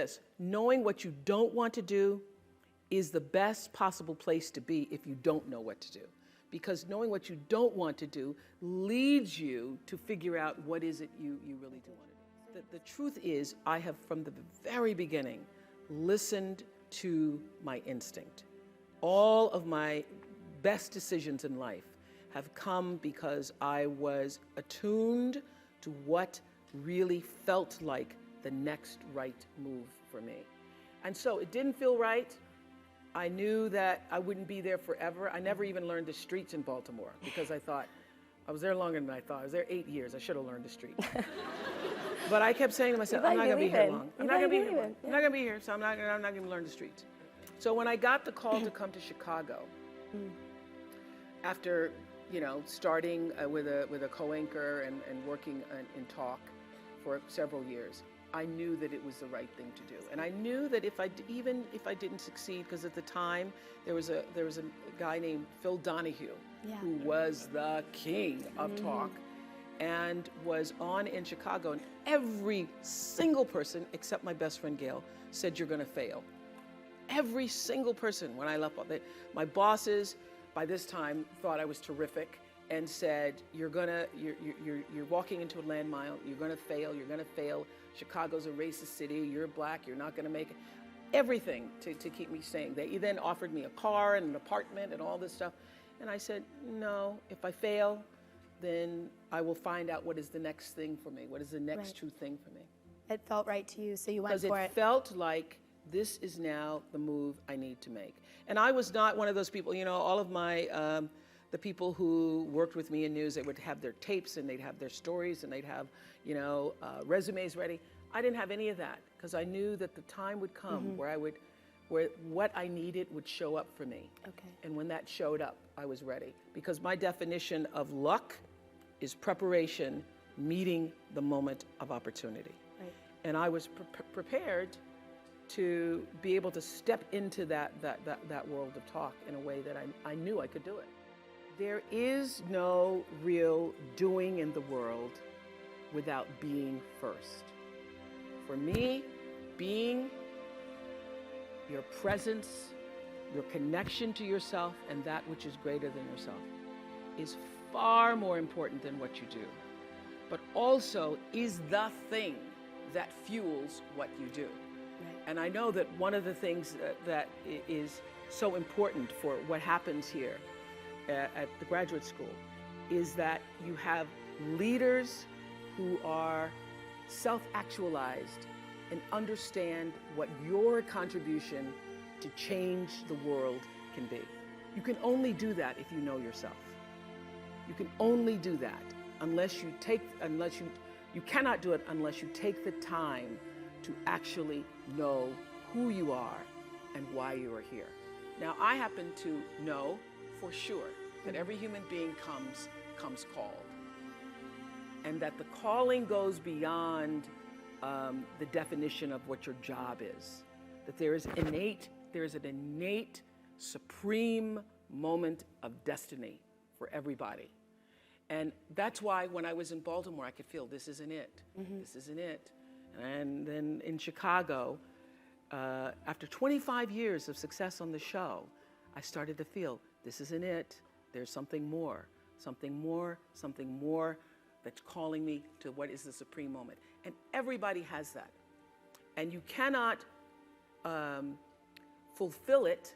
this, knowing what you don't want to do is the best possible place to be if you don't know what to do. Because knowing what you don't want to do leads you to figure out what is it you really do want to do. The truth is, I have from the very beginning listened to my instinct. All of my best decisions in life have come because I was attuned to what really felt like the next right move for me. And so it didn't feel right. I knew that I wouldn't be there forever. I never even learned the streets in Baltimore because I thought, I was there longer than I thought. I was there 8 years. I should have learned the streets. But I kept saying to myself, I'm not going to be here long. I'm not going to be here long. I'm not going to be here, so I'm not going to learn the streets. So when I got the call to come to Chicago, after starting with a co-anchor and working in talk for several years, I knew that it was the right thing to do. And I knew that even if I didn't succeed, because at the time there was a guy named Phil Donahue, who was the king of talk and was on in Chicago, and every single person except my best friend Gail said, you're gonna fail. Every single person when I left, my bosses by this time thought I was terrific and said, you're walking into a landmine, you're gonna fail, Chicago's a racist city, you're black, you're not gonna make it. Everything to keep me staying. They then offered me a car and an apartment and all this stuff. And I said, no, if I fail, then I will find out what is the next thing for me, what is the next true thing for me. It felt right to you, so you went for it. Because it felt like this is now the move I need to make. And I was not one of those people, all of my, the people who worked with me in news, they would have their tapes and they'd have their stories and they'd have, resumes ready. I didn't have any of that because I knew that the time would come where what I needed would show up for me. Okay. And when that showed up, I was ready. Because my definition of luck is preparation meeting the moment of opportunity. Right. And I was prepared to be able to step into that world of talk in a way that I knew I could do it. There is no real doing in the world without being first. For me, being, your presence, your connection to yourself and that which is greater than yourself is far more important than what you do, but also is the thing that fuels what you do. Right. And I know that one of the things that is so important for what happens here at the graduate school is that you have leaders who are self-actualized and understand what your contribution to change the world can be. You can only do that if you know yourself. You can only do that you cannot do it unless you take the time to actually know who you are and why you are here. Now, I happen to know for sure that every human being comes called, and that the calling goes beyond the definition of what your job is. That there is an innate, supreme moment of destiny for everybody. And that's why when I was in Baltimore, I could feel this isn't it, this isn't it. And then in Chicago, after 25 years of success on the show, I started to feel this isn't it. There's something more, something more, something more that's calling me to what is the supreme moment. And everybody has that. And you cannot fulfill it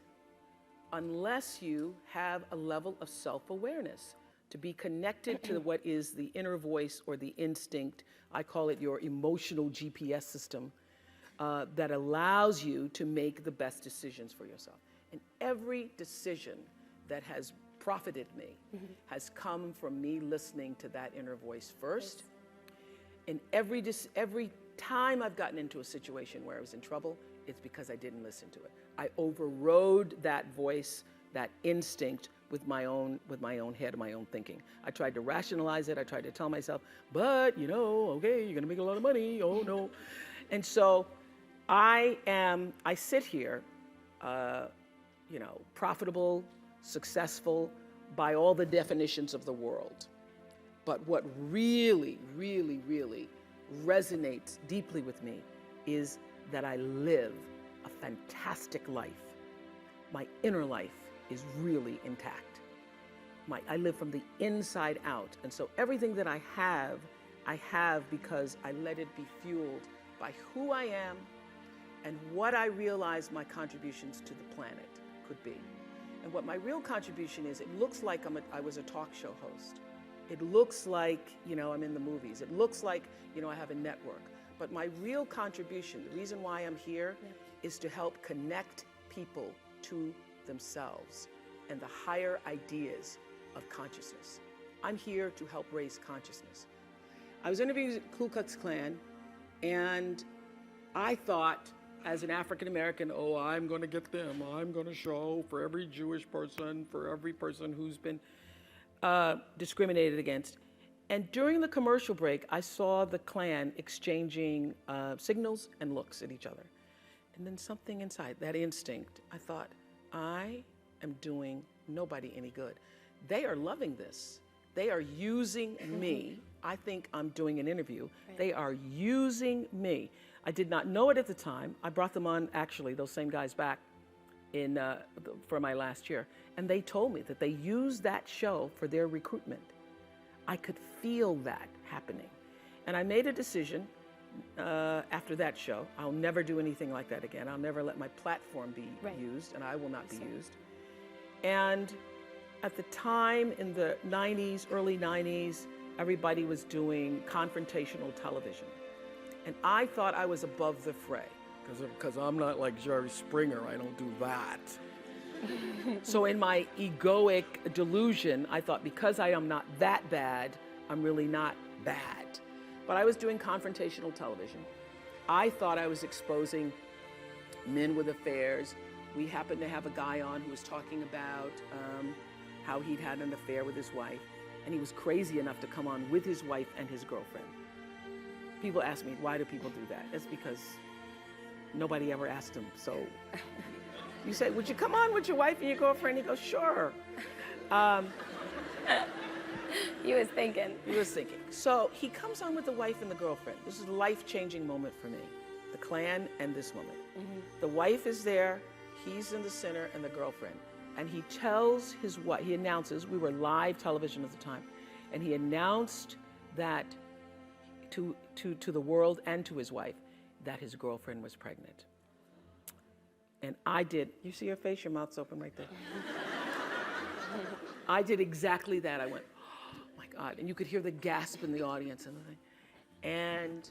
unless you have a level of self-awareness, to be connected to what is the inner voice or the instinct. I call it your emotional GPS system that allows you to make the best decisions for yourself. And every decision that has profited me has come from me listening to that inner voice first. And every time I've gotten into a situation where I was in trouble, it's because I didn't listen to it. I overrode that voice, that instinct with my own head, my own thinking. I tried to rationalize it. I tried to tell myself, but okay, you're gonna make a lot of money. Oh no. And so I sit here, profitable, successful by all the definitions of the world. But what really, really, really resonates deeply with me is that I live a fantastic life. My inner life is really intact. I live from the inside out. And so everything that I have because I let it be fueled by who I am and what I realize my contributions to the planet could be. And what my real contribution is, it looks like I was a talk show host. It looks like, I'm in the movies. It looks like, I have a network. But my real contribution, the reason why I'm here, is to help connect people to themselves and the higher ideas of consciousness. I'm here to help raise consciousness. I was interviewing the Ku Klux Klan, and I thought, as an African American, I'm going to get them. I'm going to show for every Jewish person, for every person who's been discriminated against. And during the commercial break, I saw the Klan exchanging signals and looks at each other. And then something inside, that instinct, I thought, I am doing nobody any good. They are loving this. They are using me. I think I'm doing an interview. Right. They are using me. I did not know it at the time. I brought them on, actually, those same guys back for my last year. And they told me that they used that show for their recruitment. I could feel that happening. And I made a decision after that show. I'll never do anything like that again. I'll never let my platform be used, and I will not be used. And at the time, in the 90s, early 90s, everybody was doing confrontational television. And I thought I was above the fray, because I'm not like Jerry Springer. I don't do that. So in my egoic delusion, I thought, because I am not that bad, I'm really not bad. But I was doing confrontational television. I thought I was exposing men with affairs. We happened to have a guy on who was talking about how he'd had an affair with his wife, and he was crazy enough to come on with his wife and his girlfriend. People ask me, why do people do that? It's because nobody ever asked him. So you say, would you come on with your wife and your girlfriend? He goes, sure. He was thinking. He was thinking. So he comes on with the wife and the girlfriend. This is a life-changing moment for me, the Klan and this woman. Mm-hmm. The wife is there, he's in the center, and the girlfriend. And he tells his wife, he announces, we were live television at the time, and he announced that to the world and to his wife that his girlfriend was pregnant. And I did, you see her face, your mouth's open right there. I did exactly that. I went, oh my God. And you could hear the gasp in the audience and the thing. And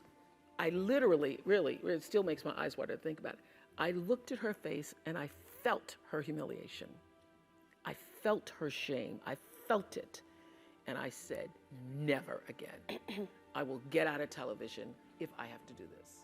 I literally, really, it still makes my eyes water to think about it. I looked at her face and I felt her humiliation. I felt her shame. I felt it. And I said, never again. I will get out of television if I have to do this.